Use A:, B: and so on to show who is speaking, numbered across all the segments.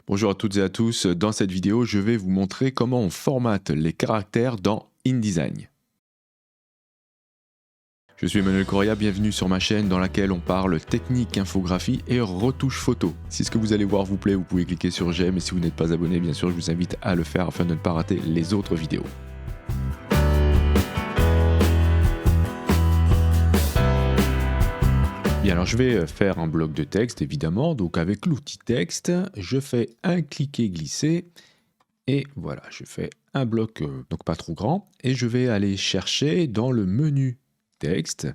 A: Bonjour à toutes et à tous, dans cette vidéo je vais vous montrer comment on formate les caractères dans InDesign. Je suis Emmanuel Correa, bienvenue sur ma chaîne dans laquelle on parle technique, infographie et retouche photo. Si ce que vous allez voir vous plaît, vous pouvez cliquer sur j'aime et si vous n'êtes pas abonné, bien sûr je vous invite à le faire afin de ne pas rater les autres vidéos. Bien, alors je vais faire un bloc de texte évidemment, donc avec l'outil texte, je fais un cliquer-glisser et voilà, je fais un bloc donc pas trop grand et je vais aller chercher dans le menu texte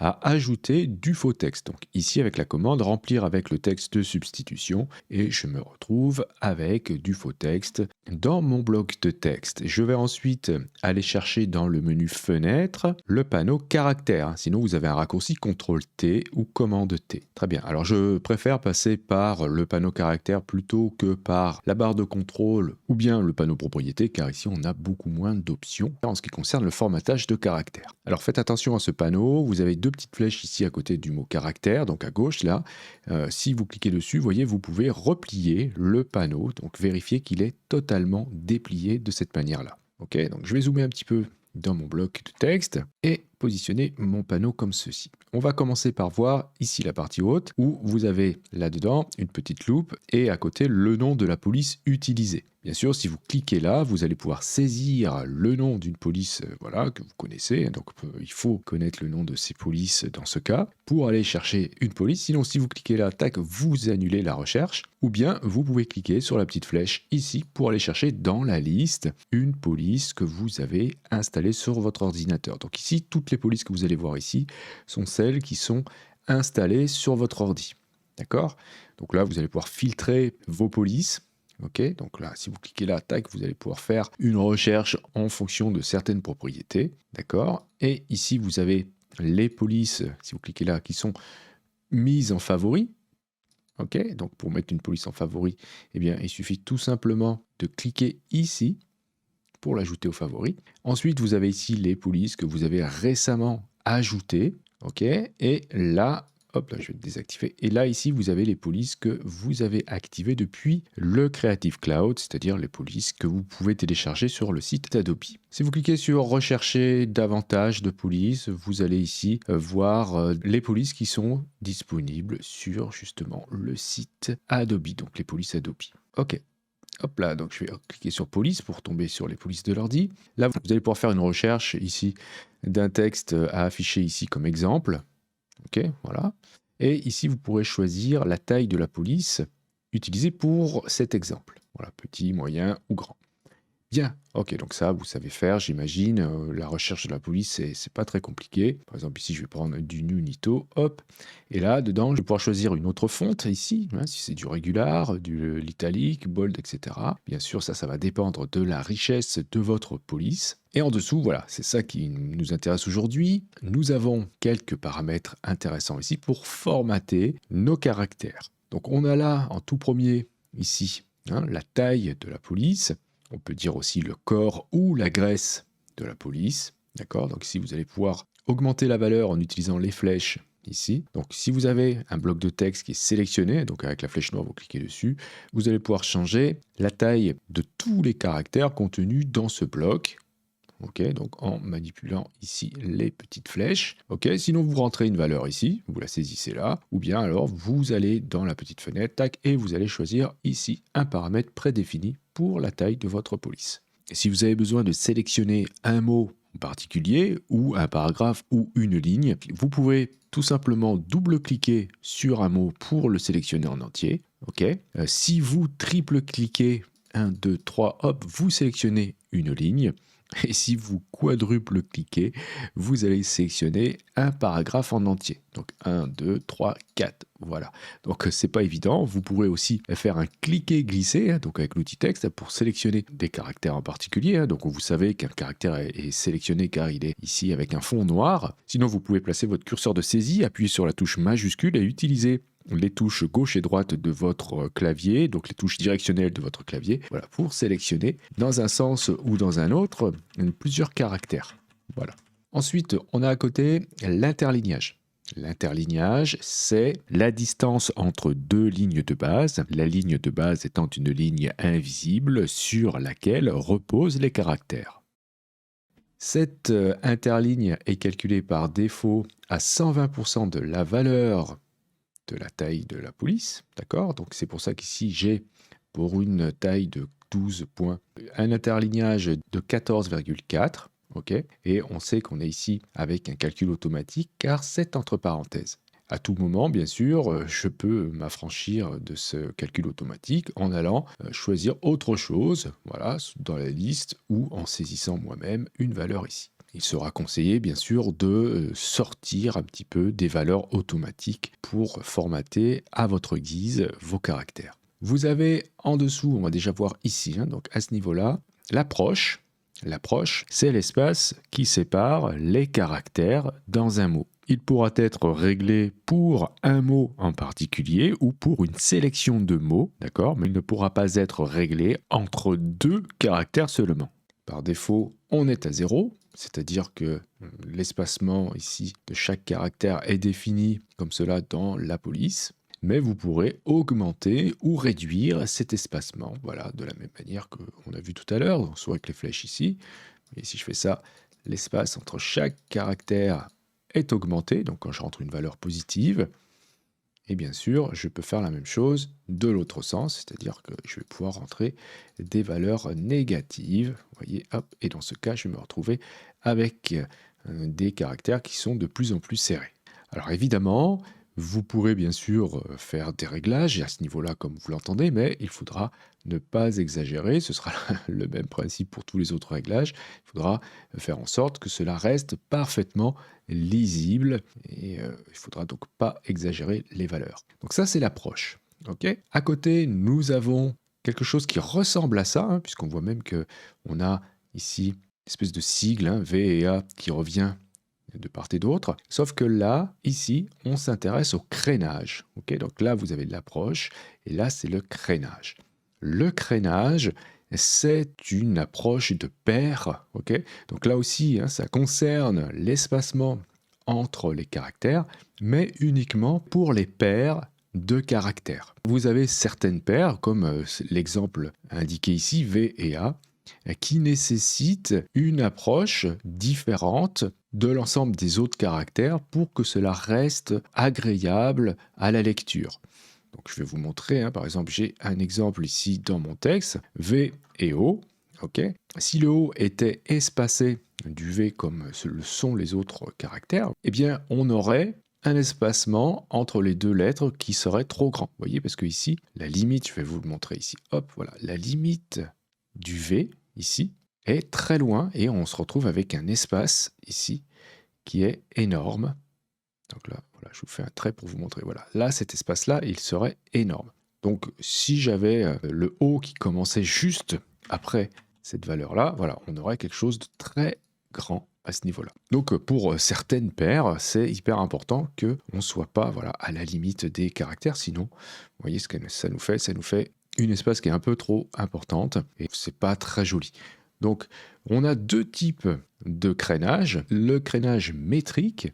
A: à ajouter du faux texte. Donc ici avec la commande remplir avec le texte de substitution et je me retrouve avec du faux texte dans mon bloc de texte. Je vais ensuite aller chercher dans le menu fenêtre le panneau caractère. Sinon vous avez un raccourci CTRL-T ou commande T. Très bien, alors je préfère passer par le panneau caractère plutôt que par la barre de contrôle ou bien le panneau propriété car ici on a beaucoup moins d'options en ce qui concerne le formatage de caractères. Alors faites attention à ce panneau, vous avez deux petites flèches ici à côté du mot caractère, donc à gauche là. Si vous cliquez dessus, vous voyez, vous pouvez replier le panneau, donc vérifier qu'il est totalement déplié de cette manière-là. Ok, donc je vais zoomer un petit peu dans mon bloc de texte et positionner mon panneau comme ceci. On va commencer par voir ici la partie haute où vous avez là-dedans une petite loupe et à côté le nom de la police utilisée. Bien sûr, si vous cliquez là, vous allez pouvoir saisir le nom d'une police voilà, que vous connaissez. Donc il faut connaître le nom de ces polices dans ce cas pour aller chercher une police. Sinon, si vous cliquez là, tac, vous annulez la recherche. Ou bien vous pouvez cliquer sur la petite flèche ici pour aller chercher dans la liste une police que vous avez installée sur votre ordinateur. Donc ici, toutes les polices que vous allez voir ici sont celles qui sont installées sur votre ordi. D'accord? Donc là, vous allez pouvoir filtrer vos polices. Ok, donc là, si vous cliquez là, tac, vous allez pouvoir faire une recherche en fonction de certaines propriétés. D'accord? Et ici, vous avez les polices, si vous cliquez là, qui sont mises en favori. Ok, donc pour mettre une police en favori, eh bien, il suffit tout simplement de cliquer ici pour l'ajouter aux favoris. Ensuite, vous avez ici les polices que vous avez récemment ajoutées. Ok, et là, hop, là, je vais désactiver. Et là, ici, vous avez les polices que vous avez activées depuis le Creative Cloud, c'est-à-dire les polices que vous pouvez télécharger sur le site Adobe. Si vous cliquez sur rechercher davantage de polices, vous allez ici voir les polices qui sont disponibles sur justement le site Adobe, donc les polices Adobe. Ok. Hop là, donc je vais cliquer sur police pour tomber sur les polices de l'ordi. Là, vous allez pouvoir faire une recherche ici d'un texte à afficher ici comme exemple. Ok, voilà. Et ici, vous pourrez choisir la taille de la police utilisée pour cet exemple. Voilà, petit, moyen ou grand. Bien, ok, donc ça, vous savez faire, j'imagine. La recherche de la police, c'est pas très compliqué. Par exemple, ici, je vais prendre du Nunito, hop. Et là, dedans, je vais pouvoir choisir une autre fonte, ici, hein, si c'est du Regular, du l'italique, bold, etc. Bien sûr, ça va dépendre de la richesse de votre police. Et en dessous, voilà, c'est ça qui nous intéresse aujourd'hui. Nous avons quelques paramètres intéressants ici pour formater nos caractères. Donc, on a là, en tout premier, ici, hein, la taille de la police. On peut dire aussi le corps ou la graisse de la police. D'accord? Donc ici, vous allez pouvoir augmenter la valeur en utilisant les flèches ici. Donc si vous avez un bloc de texte qui est sélectionné, donc avec la flèche noire, vous cliquez dessus, vous allez pouvoir changer la taille de tous les caractères contenus dans ce bloc. Ok, donc en manipulant ici les petites flèches. Ok, sinon vous rentrez une valeur ici, vous la saisissez là, ou bien alors vous allez dans la petite fenêtre, tac, et vous allez choisir ici un paramètre prédéfini pour la taille de votre police. Et si vous avez besoin de sélectionner un mot en particulier, ou un paragraphe, ou une ligne, vous pouvez tout simplement double-cliquer sur un mot pour le sélectionner en entier. Ok, si vous triple-cliquez 1, 2, 3, hop, vous sélectionnez une ligne. Et si vous quadruple-cliquez, vous allez sélectionner un paragraphe en entier. Donc 1, 2, 3, 4. Voilà. Donc c'est pas évident. Vous pourrez aussi faire un cliquer-glisser, hein, donc avec l'outil texte, pour sélectionner des caractères en particulier. Hein. Donc vous savez qu'un caractère est sélectionné car il est ici avec un fond noir. Sinon, vous pouvez placer votre curseur de saisie, appuyer sur la touche majuscule et utiliser les touches gauche et droite de votre clavier, donc les touches directionnelles de votre clavier, voilà, pour sélectionner dans un sens ou dans un autre plusieurs caractères. Voilà. Ensuite, on a à côté l'interlignage. L'interlignage, c'est la distance entre deux lignes de base, la ligne de base étant une ligne invisible sur laquelle reposent les caractères. Cette interligne est calculée par défaut à 120% de la valeur de la taille de la police, d'accord? Donc c'est pour ça qu'ici j'ai, pour une taille de 12 points, un interlignage de 14,4, ok? Et on sait qu'on est ici avec un calcul automatique car c'est entre parenthèses. À tout moment, bien sûr, je peux m'affranchir de ce calcul automatique en allant choisir autre chose, voilà, dans la liste ou en saisissant moi-même une valeur ici. Il sera conseillé, bien sûr, de sortir un petit peu des valeurs automatiques pour formater à votre guise vos caractères. Vous avez en dessous, on va déjà voir ici, donc à ce niveau-là, l'approche. L'approche, c'est l'espace qui sépare les caractères dans un mot. Il pourra être réglé pour un mot en particulier ou pour une sélection de mots, d'accord, mais il ne pourra pas être réglé entre deux caractères seulement. Par défaut, on est à 0, c'est-à-dire que l'espacement ici de chaque caractère est défini comme cela dans la police, mais vous pourrez augmenter ou réduire cet espacement, voilà, de la même manière qu'on a vu tout à l'heure, soit avec les flèches ici, et si je fais ça, l'espace entre chaque caractère est augmenté, donc quand je rentre une valeur positive, et bien sûr, je peux faire la même chose de l'autre sens, c'est-à-dire que je vais pouvoir rentrer des valeurs négatives, vous voyez, hop, et dans ce cas, je vais me retrouver avec des caractères qui sont de plus en plus serrés. Alors évidemment, vous pourrez bien sûr faire des réglages, et à ce niveau-là, comme vous l'entendez, mais il faudra ne pas exagérer, ce sera le même principe pour tous les autres réglages, il faudra faire en sorte que cela reste parfaitement lisible, et il ne faudra donc pas exagérer les valeurs. Donc ça, c'est l'approche. Okay, à côté, nous avons quelque chose qui ressemble à ça, puisqu'on voit même qu'on a ici une espèce de sigle, V et A, qui revient de part et d'autre. Sauf que là, ici, on s'intéresse au crénage. Okay, donc là, vous avez l'approche, et là, c'est le crénage. Le crénage, c'est une approche de paire. Okay, donc là aussi, ça concerne l'espacement entre les caractères, mais uniquement pour les paires de caractères. Vous avez certaines paires, comme l'exemple indiqué ici, V et A, qui nécessitent une approche différente de l'ensemble des autres caractères pour que cela reste agréable à la lecture. Donc je vais vous montrer, par exemple, j'ai un exemple ici dans mon texte, V et O. Okay. Si le O était espacé du V comme le sont les autres caractères, eh bien on aurait un espacement entre les deux lettres qui serait trop grand. Vous voyez, parce que ici, la limite, je vais vous le montrer ici, hop, voilà, la limite du V, ici, est très loin, et on se retrouve avec un espace, ici, qui est énorme. Donc là, voilà, je vous fais un trait pour vous montrer, voilà, là, cet espace-là, il serait énorme. Donc, si j'avais le O qui commençait juste après cette valeur-là, voilà, on aurait quelque chose de très grand à ce niveau-là. Donc pour certaines paires, c'est hyper important qu'on ne soit pas à la limite des caractères, sinon, vous voyez ce que ça nous fait, une espace qui est un peu trop importante, et c'est pas très joli. Donc on a deux types de crénage. Le crénage métrique,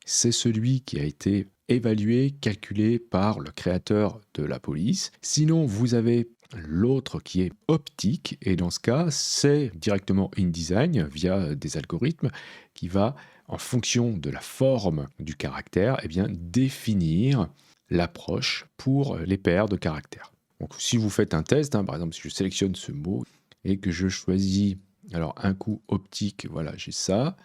A: c'est celui qui a été évalué, calculé par le créateur de la police. Sinon, vous avez l'autre qui est optique, et dans ce cas, c'est directement InDesign via des algorithmes qui va, en fonction de la forme du caractère, définir l'approche pour les paires de caractères. Donc, si vous faites un test, par exemple, si je sélectionne ce mot et que je choisis alors un coup optique, voilà, j'ai ça,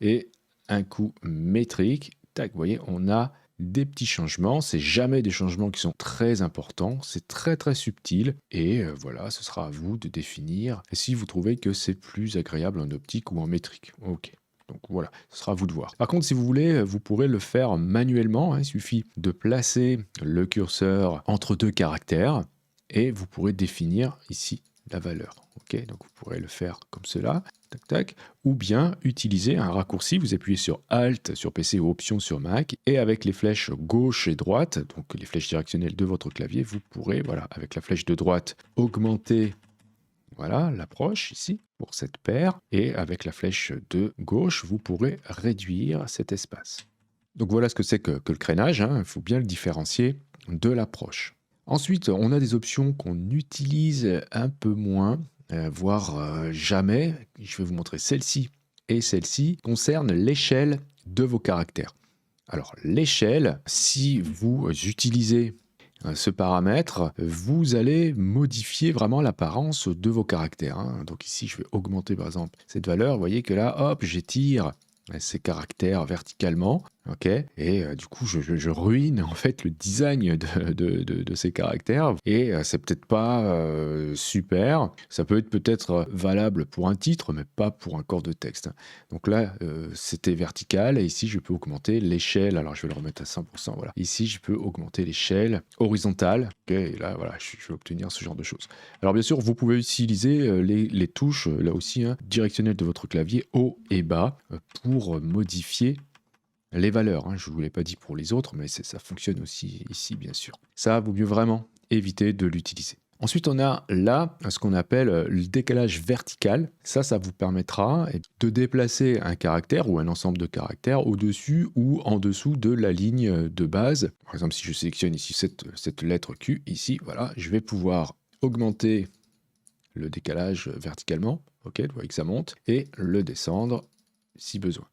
A: et un coup métrique, tac, vous voyez, on a des petits changements, c'est jamais des changements qui sont très importants, c'est très très subtil, et voilà, ce sera à vous de définir si vous trouvez que c'est plus agréable en optique ou en métrique. Ok, donc voilà, ce sera à vous de voir. Par contre, si vous voulez, vous pourrez le faire manuellement, il suffit de placer le curseur entre deux caractères, et vous pourrez définir ici la valeur. Ok, donc vous pourrez le faire comme cela, tac tac, ou bien utiliser un raccourci, vous appuyez sur Alt sur PC ou Option sur Mac, et avec les flèches gauche et droite, donc les flèches directionnelles de votre clavier, vous pourrez, voilà, avec la flèche de droite, augmenter l'approche ici pour cette paire, et avec la flèche de gauche, vous pourrez réduire cet espace. Donc voilà ce que c'est que le crénage, hein. Il faut bien le différencier de l'approche. Ensuite, on a des options qu'on utilise un peu moins, voire jamais. Je vais vous montrer celle-ci et celle-ci, concernent l'échelle de vos caractères. Alors l'échelle, si vous utilisez ce paramètre, vous allez modifier vraiment l'apparence de vos caractères, hein. Donc ici, je vais augmenter par exemple cette valeur. Vous voyez que là, hop, j'étire ces caractères verticalement, ok, et du coup je ruine en fait le design de ces caractères, et c'est peut-être pas super. Ça peut être peut-être valable pour un titre, mais pas pour un corps de texte. Donc là, c'était vertical, et ici je peux augmenter l'échelle. Alors je vais le remettre à 100%, voilà. Ici je peux augmenter l'échelle horizontale, ok, et là voilà, je vais obtenir ce genre de choses. Alors bien sûr, vous pouvez utiliser les touches, là aussi, hein, directionnelles de votre clavier, haut et bas, pour modifier les valeurs, hein. Je ne vous l'ai pas dit pour les autres, mais ça fonctionne aussi ici, bien sûr. Ça, vaut mieux vraiment éviter de l'utiliser. Ensuite, on a là ce qu'on appelle le décalage vertical. Ça vous permettra de déplacer un caractère ou un ensemble de caractères au-dessus ou en dessous de la ligne de base. Par exemple, si je sélectionne ici cette lettre Q, ici, voilà, je vais pouvoir augmenter le décalage verticalement, ok, vous voyez que ça monte, et le descendre si besoin.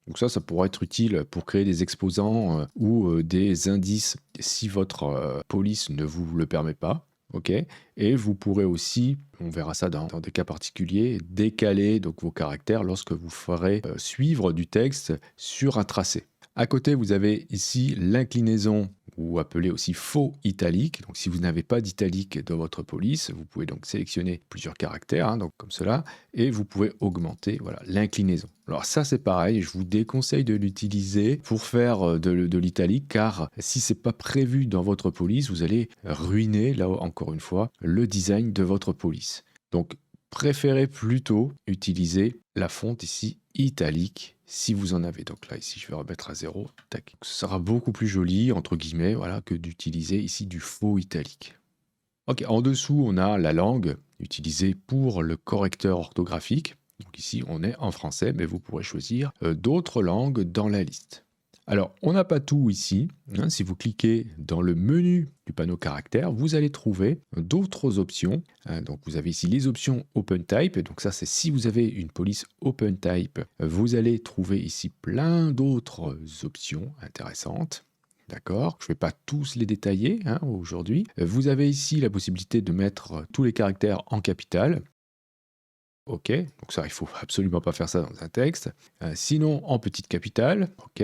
A: Donc ça pourra être utile pour créer des exposants ou des indices si votre police ne vous le permet pas. Ok, et vous pourrez aussi, on verra ça dans des cas particuliers, décaler donc vos caractères lorsque vous ferez suivre du texte sur un tracé. À côté, vous avez ici l'inclinaison, ou appelée aussi faux italique. Donc si vous n'avez pas d'italique dans votre police, vous pouvez donc sélectionner plusieurs caractères, hein, donc comme cela, et vous pouvez augmenter voilà, l'inclinaison. Alors ça c'est pareil, je vous déconseille de l'utiliser pour faire de l'italique, car si c'est pas prévu dans votre police, vous allez ruiner, là encore une fois, le design de votre police. Donc préférez plutôt utiliser la fonte ici italique si vous en avez. Donc là ici je vais remettre à 0, tac. Ce sera beaucoup plus joli entre guillemets, voilà, que d'utiliser ici du faux italique. Ok, en dessous on a la langue utilisée pour le correcteur orthographique. Donc ici on est en français, mais vous pourrez choisir d'autres langues dans la liste. Alors, on n'a pas tout ici, hein. Si vous cliquez dans le menu du panneau caractères, vous allez trouver d'autres options. Donc, vous avez ici les options OpenType. Donc, ça, c'est si vous avez une police OpenType, vous allez trouver ici plein d'autres options intéressantes. D'accord, je ne vais pas tous les détailler hein, aujourd'hui. Vous avez ici la possibilité de mettre tous les caractères en capital. Ok, donc ça, il ne faut absolument pas faire ça dans un texte. Sinon, en petite capitale, ok.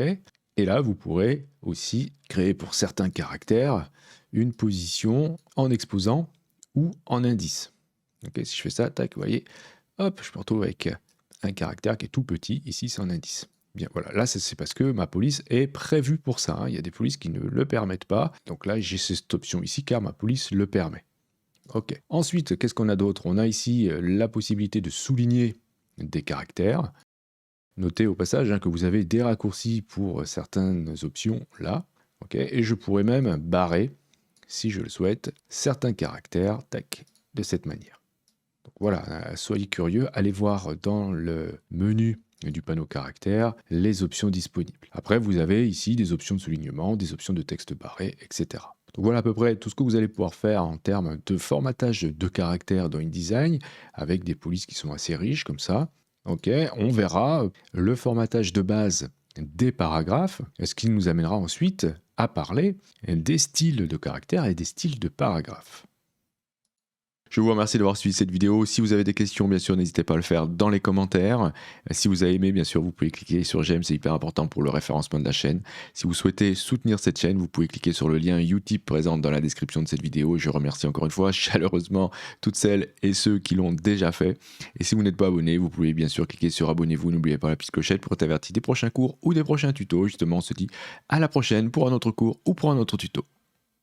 A: Et là, vous pourrez aussi créer pour certains caractères une position en exposant ou en indice. Okay, si je fais ça, tac, vous voyez, hop, je me retrouve avec un caractère qui est tout petit. Ici, c'est en indice. Bien, voilà, là, c'est parce que ma police est prévue pour ça, hein. Il y a des polices qui ne le permettent pas. Donc là, j'ai cette option ici car ma police le permet. Ok. Ensuite, qu'est-ce qu'on a d'autre? On a ici la possibilité de souligner des caractères. Notez au passage hein, que vous avez des raccourcis pour certaines options là, ok, et je pourrais même barrer, si je le souhaite, certains caractères, tac, de cette manière. Donc voilà, soyez curieux, allez voir dans le menu du panneau caractères les options disponibles. Après, vous avez ici des options de soulignement, des options de texte barré, etc. Donc voilà à peu près tout ce que vous allez pouvoir faire en termes de formatage de caractères dans InDesign, avec des polices qui sont assez riches comme ça. Ok, on verra le formatage de base des paragraphes, ce qui nous amènera ensuite à parler des styles de caractères et des styles de paragraphes. Je vous remercie d'avoir suivi cette vidéo. Si vous avez des questions, bien sûr, n'hésitez pas à le faire dans les commentaires. Si vous avez aimé, bien sûr, vous pouvez cliquer sur j'aime, c'est hyper important pour le référencement de la chaîne. Si vous souhaitez soutenir cette chaîne, vous pouvez cliquer sur le lien Utip présent dans la description de cette vidéo. Je remercie encore une fois chaleureusement toutes celles et ceux qui l'ont déjà fait. Et si vous n'êtes pas abonné, vous pouvez bien sûr cliquer sur abonnez-vous. N'oubliez pas la petite clochette pour être averti des prochains cours ou des prochains tutos. Justement, on se dit à la prochaine pour un autre cours ou pour un autre tuto.